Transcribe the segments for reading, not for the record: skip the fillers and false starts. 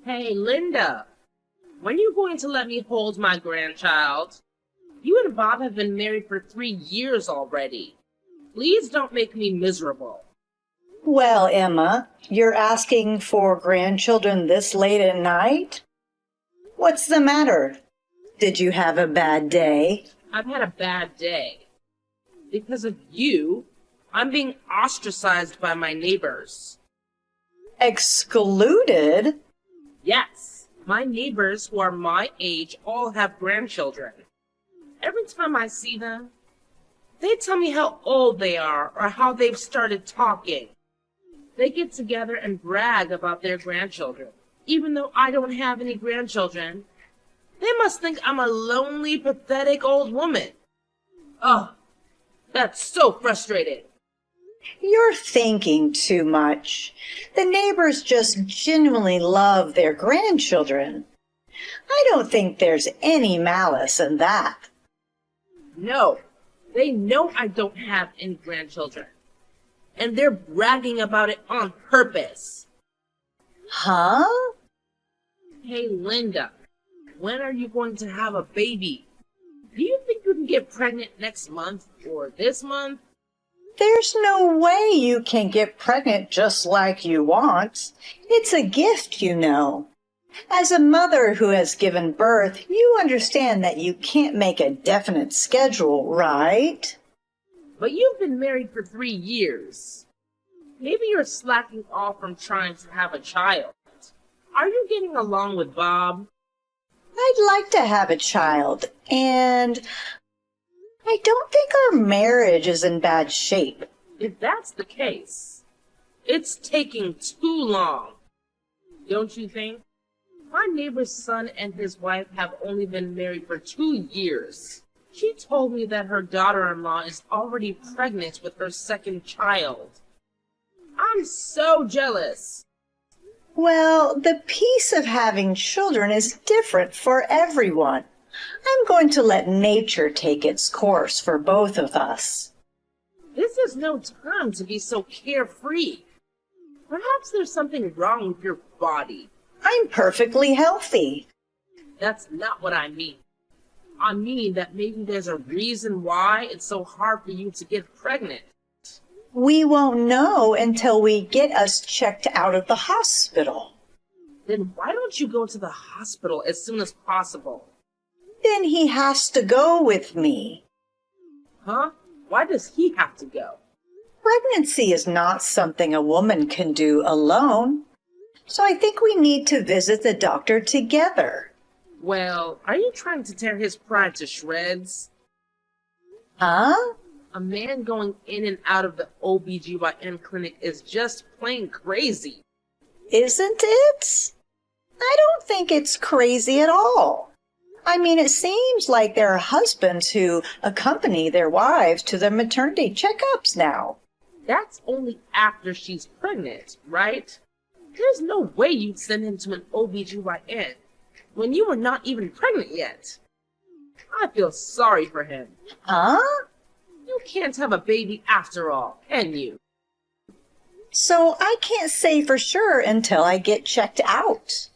Hey, Linda, when are you going to let me hold my grandchild? You and Bob have been married for 3 years already. Please don't make me miserable. Well, Emma, you're asking for grandchildren this late at night? What's the matter? Did you have a bad day? I've had a bad day. Because of you, I'm being ostracized by my neighbors. Excluded? Yes, my neighbors who are my age all have grandchildren. Every time I see them, they tell me how old they are or how they've started talking. They get together and brag about their grandchildren. Even though I don't have any grandchildren, they must think I'm a lonely, pathetic old woman. Oh, that's so frustrating. You're thinking too much. The neighbors just genuinely love their grandchildren. I don't think there's any malice in that. No, they know I don't have any grandchildren. And they're bragging about it on purpose. Huh? Hey, Linda, when are you going to have a baby? Do you think you can get pregnant next month or this month? There's no way you can get pregnant just like you want. It's a gift, you know. As a mother who has given birth, you understand that you can't make a definite schedule, right? But you've been married for 3 years. Maybe you're slacking off from trying to have a child. Are you getting along with Bob? I'd like to have a child, and I don't think our marriage is in bad shape. If that's the case, it's taking too long. Don't you think? My neighbor's son and his wife have only been married for 2 years. She told me that her daughter-in-law is already pregnant with her second child. I'm so jealous. Well, the piece of having children is different for everyone. I'm going to let nature take its course for both of us. This is no time to be so carefree. Perhaps there's something wrong with your body. I'm perfectly healthy. That's not what I mean. I mean that maybe there's a reason why it's so hard for you to get pregnant. We won't know until we get us checked out of the hospital. Then why don't you go to the hospital as soon as possible? Then he has to go with me. Huh? Why does he have to go? Pregnancy is not something a woman can do alone. So I think we need to visit the doctor together. Well, are you trying to tear his pride to shreds? Huh? A man going in and out of the OBGYN clinic is just plain crazy. Isn't it? I don't think it's crazy at all. I mean, it seems like there are husbands who accompany their wives to their maternity checkups now. That's only after she's pregnant, right? There's no way you'd send him to an OBGYN when you were not even pregnant yet. I feel sorry for him. Huh? You can't have a baby after all, can you? So I can't say for sure until I get checked out.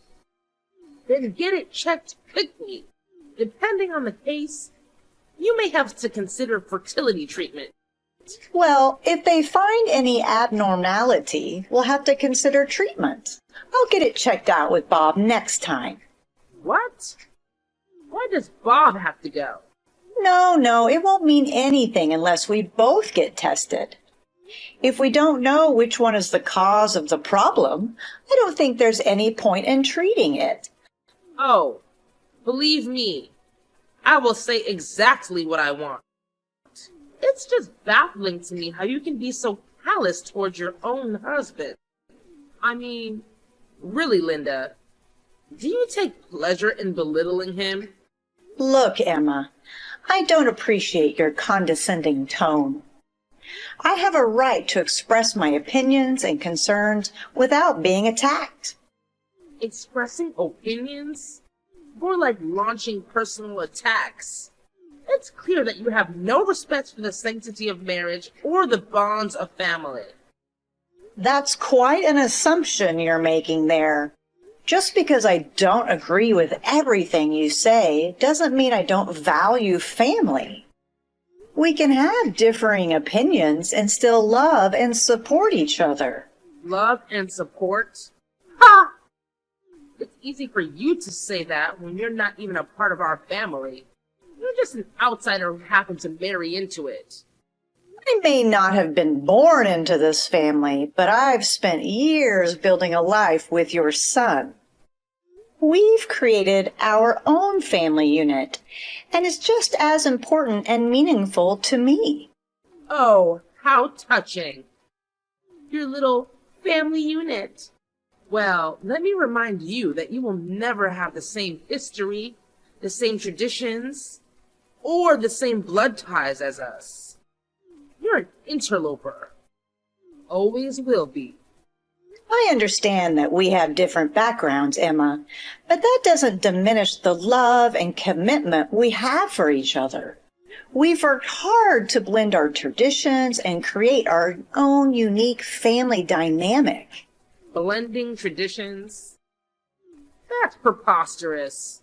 Then get it checked quickly. Depending on the case, you may have to consider fertility treatment. Well, if they find any abnormality, we'll have to consider treatment. I'll get it checked out with Bob next time. What? Why does Bob have to go? No, it won't mean anything unless we both get tested. If we don't know which one is the cause of the problem, I don't think there's any point in treating it. Oh, believe me, I will say exactly what I want. It's just baffling to me how you can be so callous towards your own husband. I mean, really, Linda, do you take pleasure in belittling him? Look, Emma, I don't appreciate your condescending tone. I have a right to express my opinions and concerns without being attacked. Expressing opinions? More like launching personal attacks. It's clear that you have no respect for the sanctity of marriage or the bonds of family. That's quite an assumption you're making there. Just because I don't agree with everything you say doesn't mean I don't value family. We can have differing opinions and still love and support each other. Love and support? Ha! It's easy for you to say that when you're not even a part of our family. You're just an outsider who happened to marry into it. I may not have been born into this family, but I've spent years building a life with your son. We've created our own family unit, and it's just as important and meaningful to me. Oh, how touching. Your little family unit. Well, let me remind you that you will never have the same history, the same traditions, or the same blood ties as us. You're an interloper. Always will be. I understand that we have different backgrounds, Emma, but that doesn't diminish the love and commitment we have for each other. We've worked hard to blend our traditions and create our own unique family dynamic. Blending traditions? That's preposterous.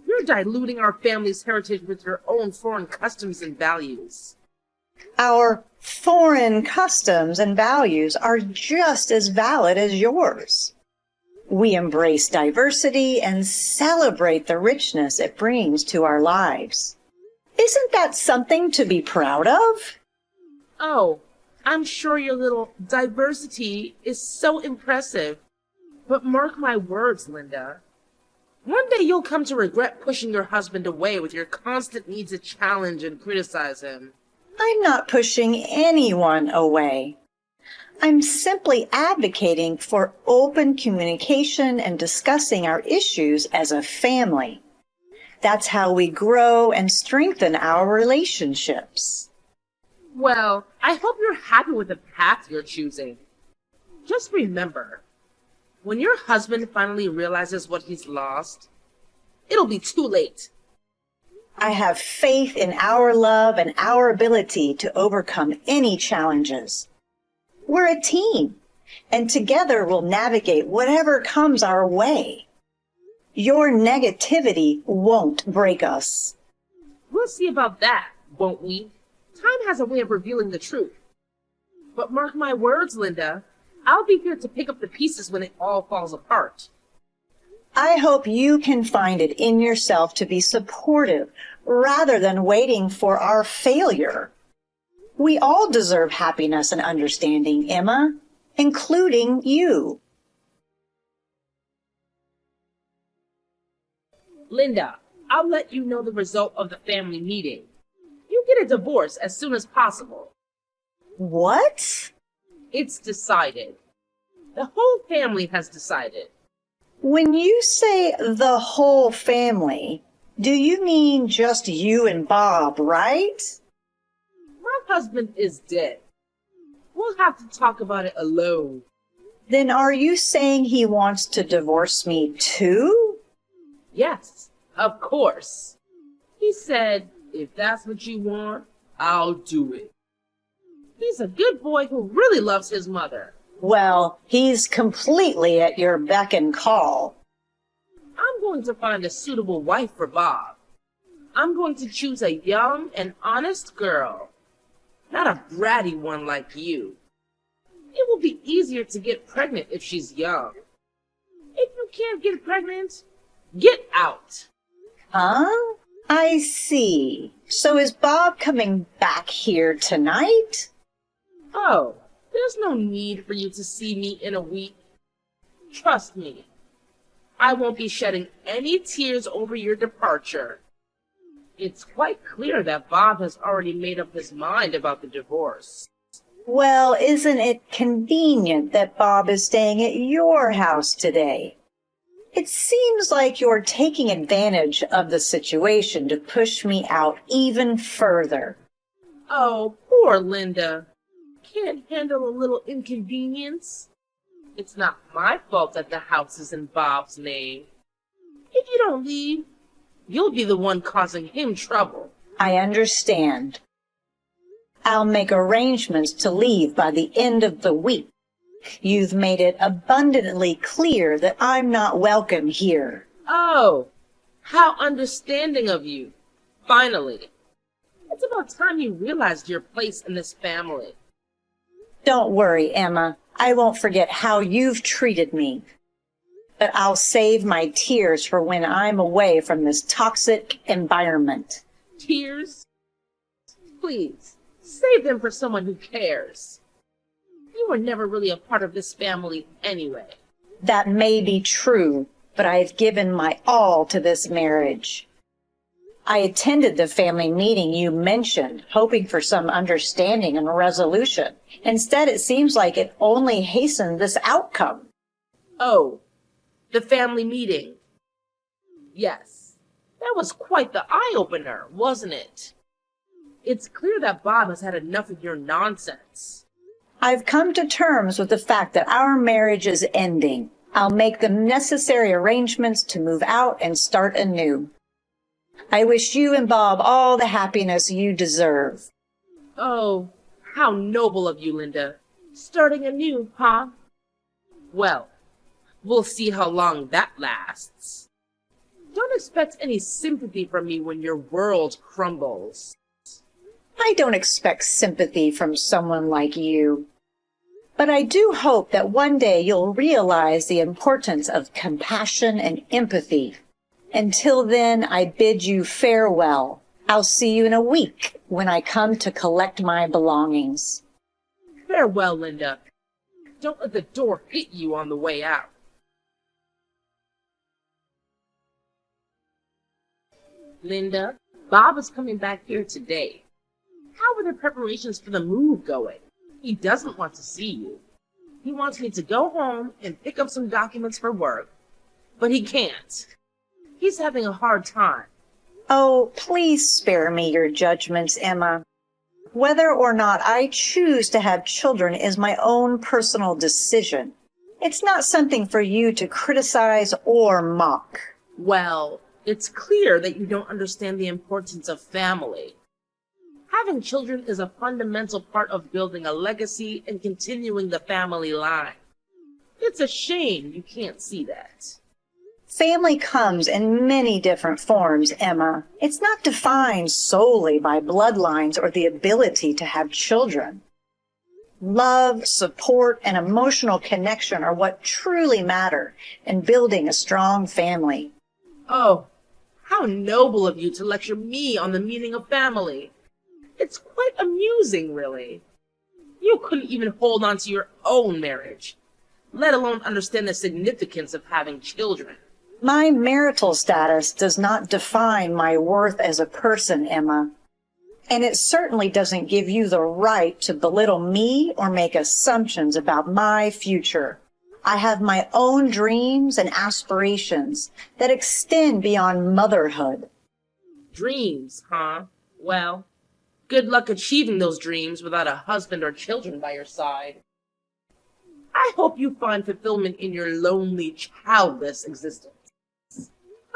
You're diluting our family's heritage with your own foreign customs and values. Our foreign customs and values are just as valid as yours. We embrace diversity and celebrate the richness it brings to our lives. Isn't that something to be proud of? Oh, I'm sure your little diversity is so impressive. But mark my words, Linda. One day you'll come to regret pushing your husband away with your constant need to challenge and criticize him. I'm not pushing anyone away. I'm simply advocating for open communication and discussing our issues as a family. That's how we grow and strengthen our relationships. Well, I hope you're happy with the path you're choosing. Just remember, when your husband finally realizes what he's lost, it'll be too late. I have faith in our love and our ability to overcome any challenges. We're a team, and together we'll navigate whatever comes our way. Your negativity won't break us. We'll see about that, won't we? Time has a way of revealing the truth. But mark my words, Linda, I'll be here to pick up the pieces when it all falls apart. I hope you can find it in yourself to be supportive rather than waiting for our failure. We all deserve happiness and understanding, Emma, including you. Linda, I'll let you know the result of the family meeting. You get a divorce as soon as possible. What? It's decided. The whole family has decided. When you say the whole family, do you mean just you and Bob, right? My husband is dead. We'll have to talk about it alone. Then are you saying he wants to divorce me too? Yes, of course. He said, if that's what you want, I'll do it. He's a good boy who really loves his mother. Well, he's completely at your beck and call. I'm going to find a suitable wife for Bob. I'm going to choose a young and honest girl, not a bratty one like you. It will be easier to get pregnant if she's young. If you can't get pregnant, get out. Huh? I see. So is Bob coming back here tonight? Oh, there's no need for you to see me in a week. Trust me, I won't be shedding any tears over your departure. It's quite clear that Bob has already made up his mind about the divorce. Well, isn't it convenient that Bob is staying at your house today? It seems like you're taking advantage of the situation to push me out even further. Oh, poor Linda. Can't handle a little inconvenience. It's not my fault that the house is in Bob's name. If you don't leave, you'll be the one causing him trouble. I understand. I'll make arrangements to leave by the end of the week. You've made it abundantly clear that I'm not welcome here. Oh, how understanding of you. Finally. It's about time you realized your place in this family. Don't worry, Emma. I won't forget how you've treated me. But I'll save my tears for when I'm away from this toxic environment. Tears? Please, save them for someone who cares. You were never really a part of this family anyway. That may be true, but I've given my all to this marriage. I attended the family meeting you mentioned, hoping for some understanding and resolution. Instead, it seems like it only hastened this outcome. Oh, the family meeting. Yes, that was quite the eye-opener, wasn't it? It's clear that Bob has had enough of your nonsense. I've come to terms with the fact that our marriage is ending. I'll make the necessary arrangements to move out and start anew. I wish you and Bob all the happiness you deserve. Oh, how noble of you, Linda. Starting anew, huh? Well, we'll see how long that lasts. Don't expect any sympathy from me when your world crumbles. I don't expect sympathy from someone like you. But I do hope that one day you'll realize the importance of compassion and empathy. Until then, I bid you farewell. I'll see you in a week when I come to collect my belongings. Farewell, Linda. Don't let the door hit you on the way out. Linda, Bob is coming back here today. How are the preparations for the move going? He doesn't want to see you. He wants me to go home and pick up some documents for work, but he can't. He's having a hard time. Oh, please spare me your judgments, Emma. Whether or not I choose to have children is my own personal decision. It's not something for you to criticize or mock. Well, it's clear that you don't understand the importance of family. Having children is a fundamental part of building a legacy and continuing the family line. It's a shame you can't see that. Family comes in many different forms, Emma. It's not defined solely by bloodlines or the ability to have children. Love, support, and emotional connection are what truly matter in building a strong family. Oh, how noble of you to lecture me on the meaning of family. It's quite amusing, really. You couldn't even hold on to your own marriage, let alone understand the significance of having children. My marital status does not define my worth as a person, Emma. And it certainly doesn't give you the right to belittle me or make assumptions about my future. I have my own dreams and aspirations that extend beyond motherhood. Dreams, huh? Well, good luck achieving those dreams without a husband or children by your side. I hope you find fulfillment in your lonely, childless existence.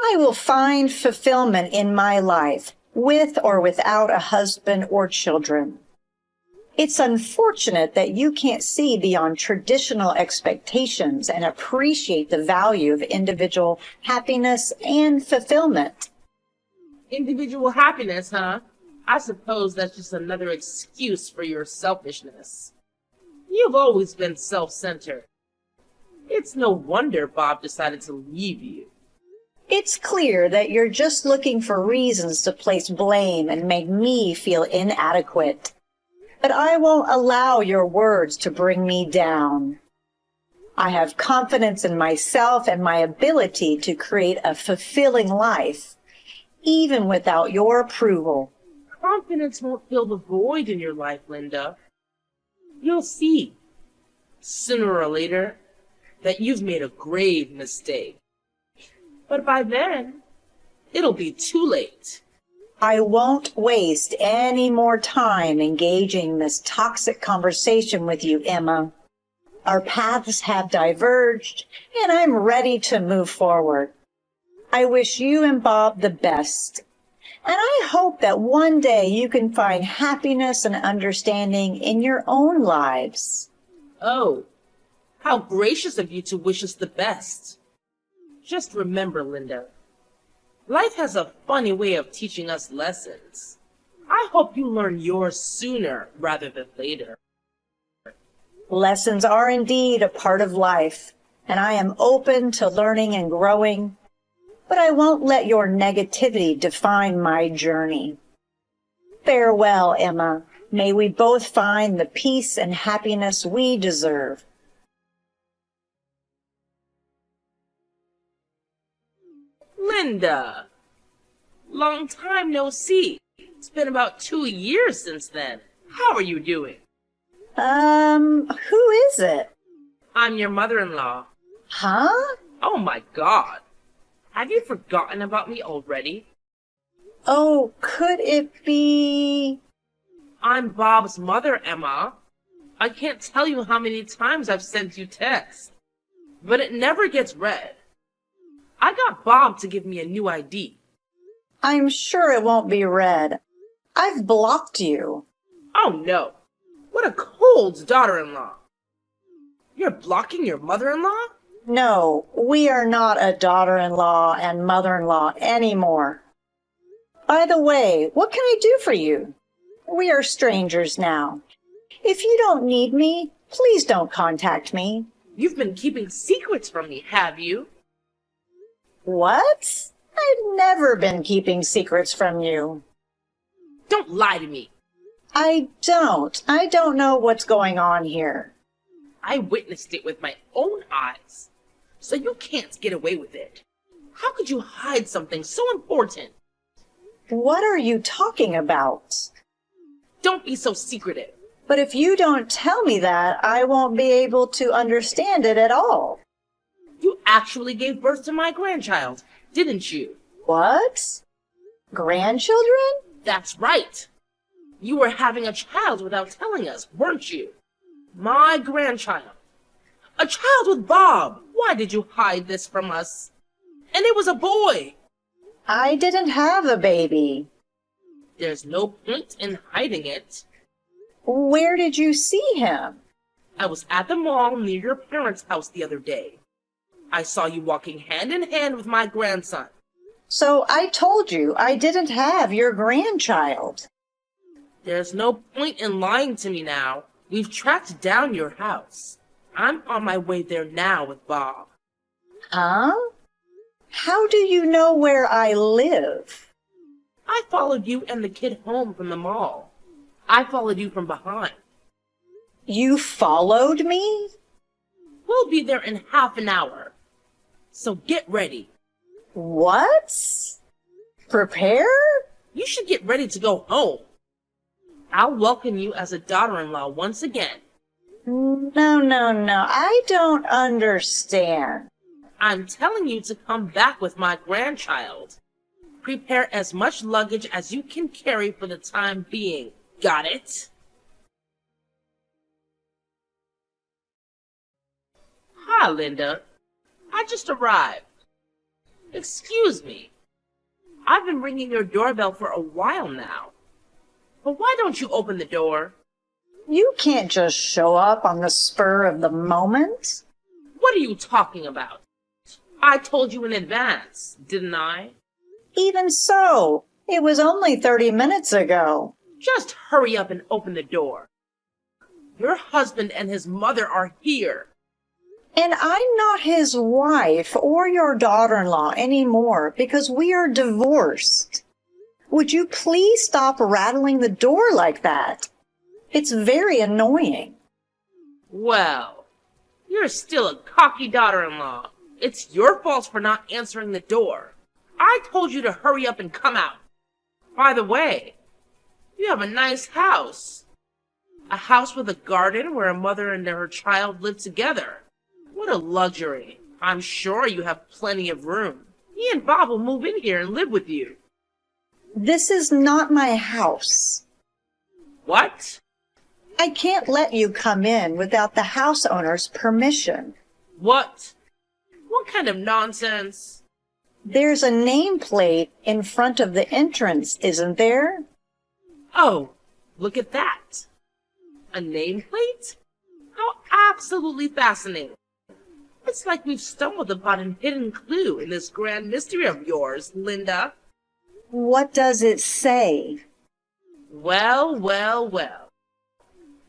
I will find fulfillment in my life, with or without a husband or children. It's unfortunate that you can't see beyond traditional expectations and appreciate the value of individual happiness and fulfillment. Individual happiness, huh? I suppose that's just another excuse for your selfishness. You've always been self-centered. It's no wonder Bob decided to leave you. It's clear that you're just looking for reasons to place blame and make me feel inadequate. But I won't allow your words to bring me down. I have confidence in myself and my ability to create a fulfilling life, even without your approval. Confidence won't fill the void in your life, Linda. You'll see, sooner or later, that you've made a grave mistake. But by then, it'll be too late. I won't waste any more time engaging this toxic conversation with you, Emma. Our paths have diverged, and I'm ready to move forward. I wish you and Bob the best, and I hope that one day you can find happiness and understanding in your own lives. Oh, How gracious of you to wish us the best. Just remember, Linda, life has a funny way of teaching us lessons. I hope you learn yours sooner rather than later. Lessons are indeed a part of life, and I am open to learning and growing, but I won't let your negativity define my journey. Farewell, Emma. May we both find the peace and happiness we deserve. Linda, long time no see. It's been about 2 years since then. How are you doing? Who is it? I'm your mother-in-law. Huh? Oh my God. Have you forgotten about me already? Oh, could it be... I'm Bob's mother, Emma. I can't tell you how many times I've sent you texts, but it never gets read. I got Bob to give me a new ID. I'm sure it won't be read. I've blocked you. Oh no. What a cold daughter-in-law. You're blocking your mother-in-law? No, we are not a daughter-in-law and mother-in-law anymore. By the way, what can I do for you? We are strangers now. If you don't need me, please don't contact me. You've been keeping secrets from me, have you? What? I've never been keeping secrets from you. Don't lie to me. I don't know what's going on here. I witnessed it with my own eyes, so you can't get away with it. How could you hide something so important? What are you talking about? Don't be so secretive. But if you don't tell me that, I won't be able to understand it at all. You actually gave birth to my grandchild, didn't you? What? Grandchildren? That's right. You were having a child without telling us, weren't you? My grandchild. A child with Bob. Why did you hide this from us? And it was a boy. I didn't have a baby. There's no point in hiding it. Where did you see him? I was at the mall near your parents' house the other day. I saw you walking hand in hand with my grandson. So I told you I didn't have your grandchild. There's no point in lying to me now. We've tracked down your house. I'm on my way there now with Bob. Huh? How do you know where I live? I followed you and the kid home from the mall. I followed you from behind. You followed me? We'll be there in half an hour. So get ready. What? Prepare? You should get ready to go home. I'll welcome you as a daughter-in-law once again. No. I don't understand. I'm telling you to come back with my grandchild. Prepare as much luggage as you can carry for the time being. Got it? Hi, Linda. I just arrived. Excuse me. I've been ringing your doorbell for a while now. But why don't you open the door? You can't just show up on the spur of the moment. What are you talking about? I told you in advance, didn't I? Even so, it was only 30 minutes ago. Just hurry up and open the door. Your husband and his mother are here. And I'm not his wife or your daughter-in-law anymore because we are divorced. Would you please stop rattling the door like that? It's very annoying. Well, you're still a cocky daughter-in-law. It's your fault for not answering the door. I told you to hurry up and come out. By the way, you have a nice house. A house with a garden where a mother and her child live together. What a luxury. I'm sure you have plenty of room. Me and Bob will move in here and live with you. This is not my house. What? I can't let you come in without the house owner's permission. What? What kind of nonsense? There's a nameplate in front of the entrance, isn't there? Oh, look at that. A nameplate? How absolutely fascinating. It's like we've stumbled upon a hidden clue in this grand mystery of yours, Linda. What does it say? Well, well, well.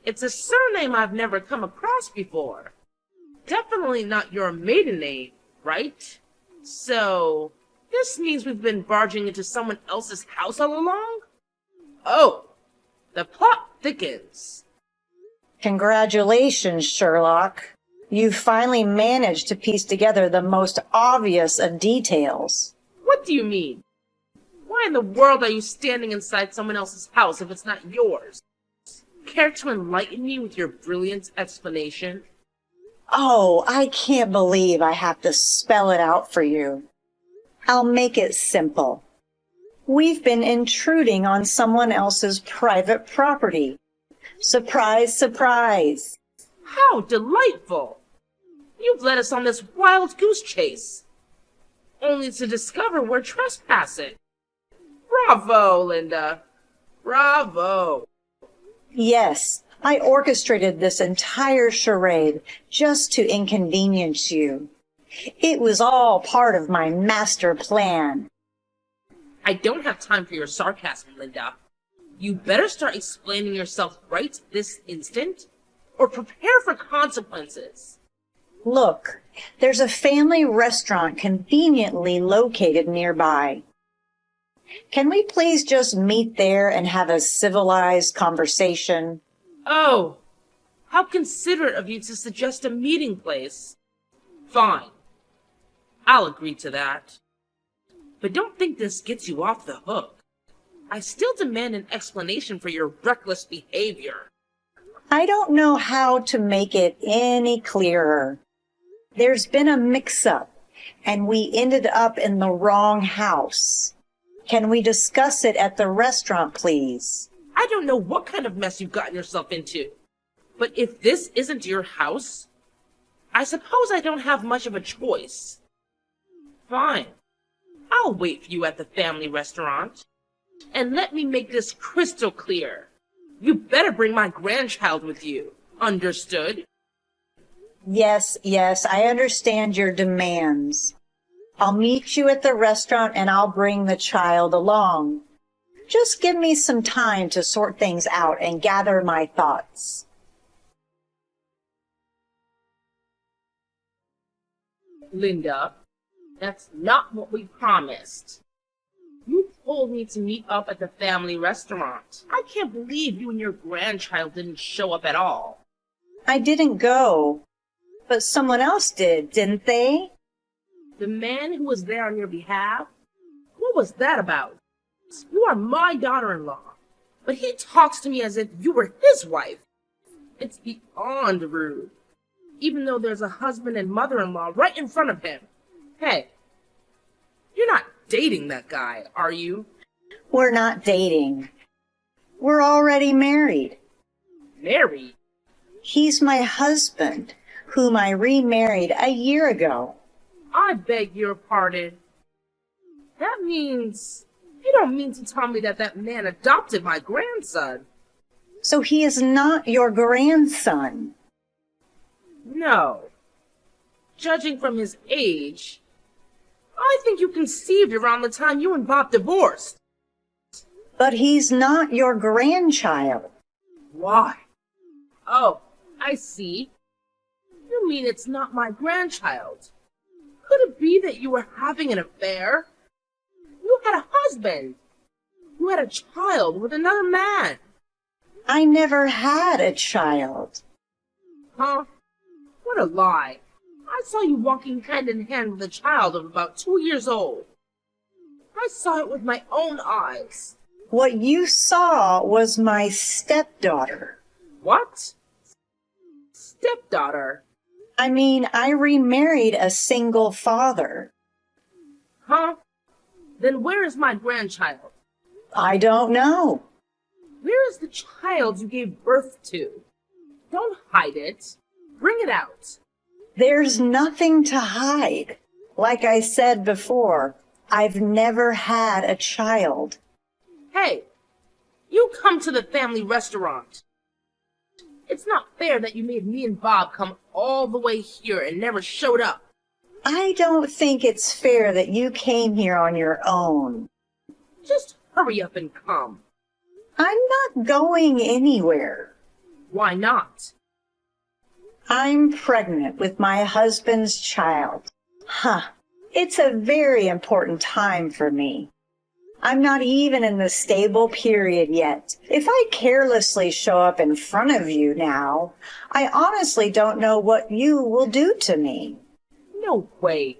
It's a surname I've never come across before. Definitely not your maiden name, right? So, this means we've been barging into someone else's house all along? Oh, the plot thickens. Congratulations, Sherlock. You finally managed to piece together the most obvious of details. What do you mean? Why in the world are you standing inside someone else's house if it's not yours? Care to enlighten me with your brilliant explanation? Oh, I can't believe I have to spell it out for you. I'll make it simple. We've been intruding on someone else's private property. Surprise, surprise. How delightful! You've led us on this wild goose chase, only to discover we're trespassing. Bravo, Linda. Bravo. Yes, I orchestrated this entire charade just to inconvenience you. It was all part of my master plan. I don't have time for your sarcasm, Linda. You better start explaining yourself right this instant, or prepare for consequences. Look, there's a family restaurant conveniently located nearby. Can we please just meet there and have a civilized conversation? Oh, how considerate of you to suggest a meeting place. Fine. I'll agree to that. But don't think this gets you off the hook. I still demand an explanation for your reckless behavior. I don't know how to make it any clearer. There's been a mix-up, and we ended up in the wrong house. Can we discuss it at the restaurant, please? I don't know what kind of mess you've gotten yourself into, but if this isn't your house, I suppose I don't have much of a choice. Fine. I'll wait for you at the family restaurant. And let me make this crystal clear. You better bring my grandchild with you. Understood? Yes, I understand your demands. I'll meet you at the restaurant and I'll bring the child along. Just give me some time to sort things out and gather my thoughts. Linda, that's not what we promised. You told me to meet up at the family restaurant. I can't believe you and your grandchild didn't show up at all. I didn't go, but someone else did, didn't they? The man who was there on your behalf? What was that about? You are my daughter-in-law, but he talks to me as if you were his wife. It's beyond rude, even though there's a husband and mother-in-law right in front of him. Hey, you're not dating that guy, are you? We're not dating. We're already married. Married? He's my husband, whom I remarried a year ago. I beg your pardon. That means you don't mean to tell me that that man adopted my grandson. So he is not your grandson. No. Judging from his age, I think you conceived around the time you and Bob divorced. But he's not your grandchild. Why? Oh, I see. You mean it's not my grandchild? Could it be that you were having an affair? You had a husband. You had a child with another man. I never had a child. Huh? What a lie. I saw you walking hand in hand with a child of about 2 years old. I saw it with my own eyes. What you saw was my stepdaughter. What? Stepdaughter? I mean, I remarried a single father. Huh? Then where is my grandchild? I don't know. Where is the child you gave birth to? Don't hide it. Bring it out. There's nothing to hide. Like I said before, I've never had a child. Hey, you come to the family restaurant. It's not fair that you made me and Bob come all the way here and never showed up. I don't think it's fair that you came here on your own. Just hurry up and come. I'm not going anywhere. Why not? I'm pregnant with my husband's child. It's a very important time for me. I'm not even in the stable period yet. If I carelessly show up in front of you now, I honestly don't know what you will do to me. No way.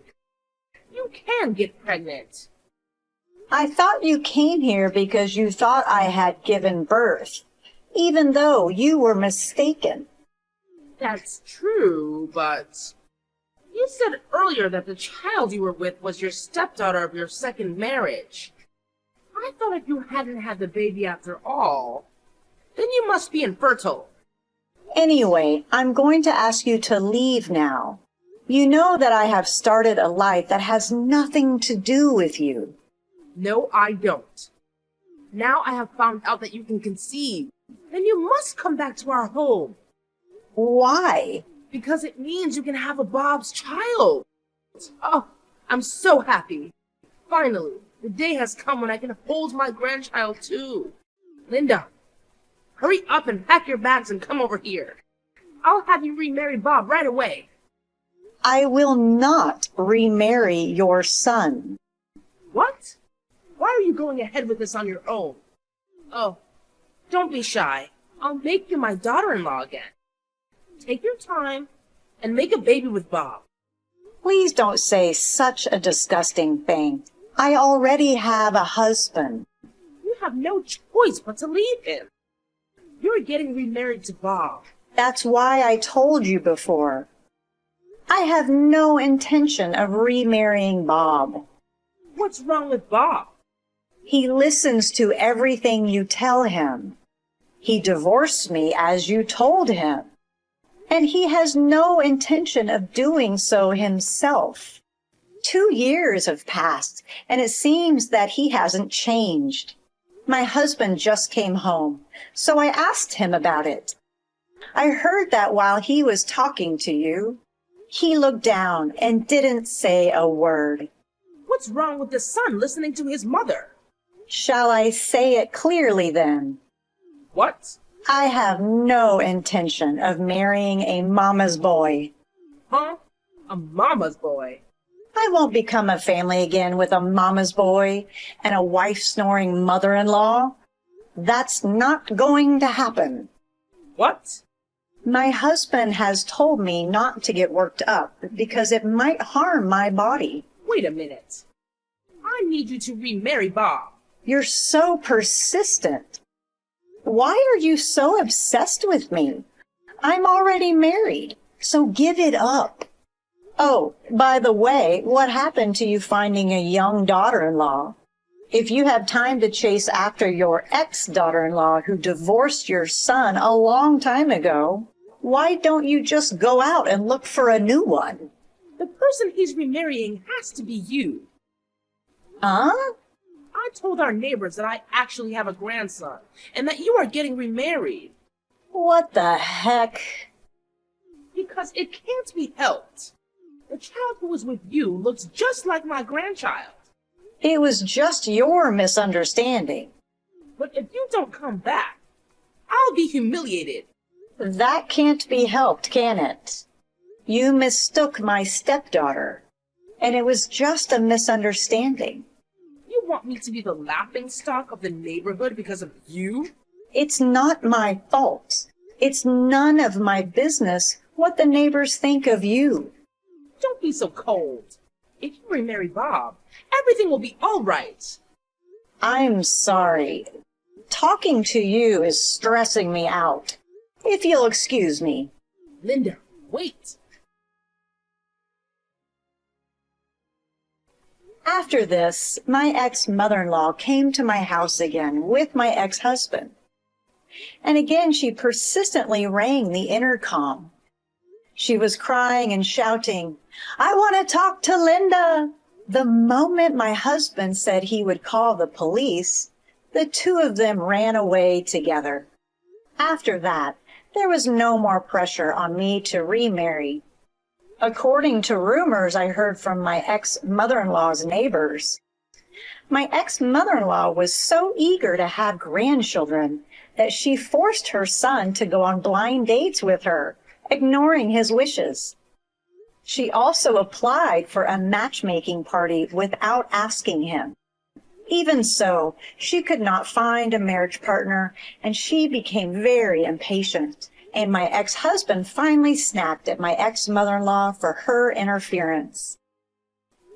You can get pregnant. I thought you came here because you thought I had given birth, even though you were mistaken. That's true, but you said earlier that the child you were with was your stepdaughter of your second marriage. I thought if you hadn't had the baby after all, then you must be infertile. Anyway, I'm going to ask you to leave now. You know that I have started a life that has nothing to do with you. No, I don't. Now I have found out that you can conceive. Then you must come back to our home. Why? Because it means you can have a Bob's child. Oh, I'm so happy. Finally, the day has come when I can hold my grandchild too. Linda, hurry up and pack your bags and come over here. I'll have you remarry Bob right away. I will not remarry your son. What? Why are you going ahead with this on your own? Oh, don't be shy. I'll make you my daughter-in-law again. Take your time and make a baby with Bob. Please don't say such a disgusting thing. I already have a husband. You have no choice but to leave him. You're getting remarried to Bob. That's why I told you before. I have no intention of remarrying Bob. What's wrong with Bob? He listens to everything you tell him. He divorced me as you told him. And he has no intention of doing so himself. 2 years have passed, and it seems that he hasn't changed. My husband just came home, so I asked him about it. I heard that while he was talking to you, he looked down and didn't say a word. What's wrong with the son listening to his mother? Shall I say it clearly then? What? I have no intention of marrying a mama's boy. Huh? A mama's boy? I won't become a family again with a mama's boy and a wife-snoring mother-in-law. That's not going to happen. What? My husband has told me not to get worked up because it might harm my body. Wait a minute. I need you to remarry Bob. You're so persistent. Why are you so obsessed with me? I'm already married, so give it up. Oh, by the way, what happened to you finding a young daughter-in-law? If you have time to chase after your ex-daughter-in-law who divorced your son a long time ago, why don't you just go out and look for a new one? The person he's remarrying has to be you. Huh? I told our neighbors that I actually have a grandson and that you are getting remarried. What the heck? Because it can't be helped. The child who was with you looks just like my grandchild. It was just your misunderstanding. But if you don't come back, I'll be humiliated. That can't be helped, can it? You mistook my stepdaughter, and it was just a misunderstanding. You want me to be the laughingstock of the neighborhood because of you? It's not my fault. It's none of my business what the neighbors think of you. Don't be so cold. If you remarry Bob, everything will be all right. I'm sorry. Talking to you is stressing me out. If you'll excuse me. Linda, wait. After this, my ex-mother-in-law came to my house again with my ex-husband. And again she persistently rang the intercom. She was crying and shouting, "I want to talk to Linda." The moment my husband said he would call the police, the two of them ran away together. After that, There was no more pressure on me to remarry. According to rumors I heard from my ex-mother-in-law's neighbors, my ex-mother-in-law was so eager to have grandchildren that she forced her son to go on blind dates with her, ignoring his wishes. She also applied for a matchmaking party without asking him. Even so, she could not find a marriage partner, and she became very impatient, and my ex-husband finally snapped at my ex-mother-in-law for her interference.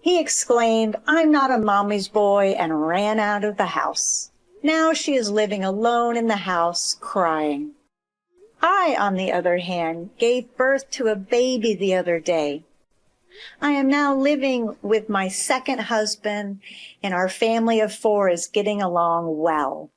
He exclaimed, "I'm not a mommy's boy," and ran out of the house. Now she is living alone in the house, crying. I, on the other hand, gave birth to a baby the other day. I am now living with my second husband, and our family of 4 is getting along well.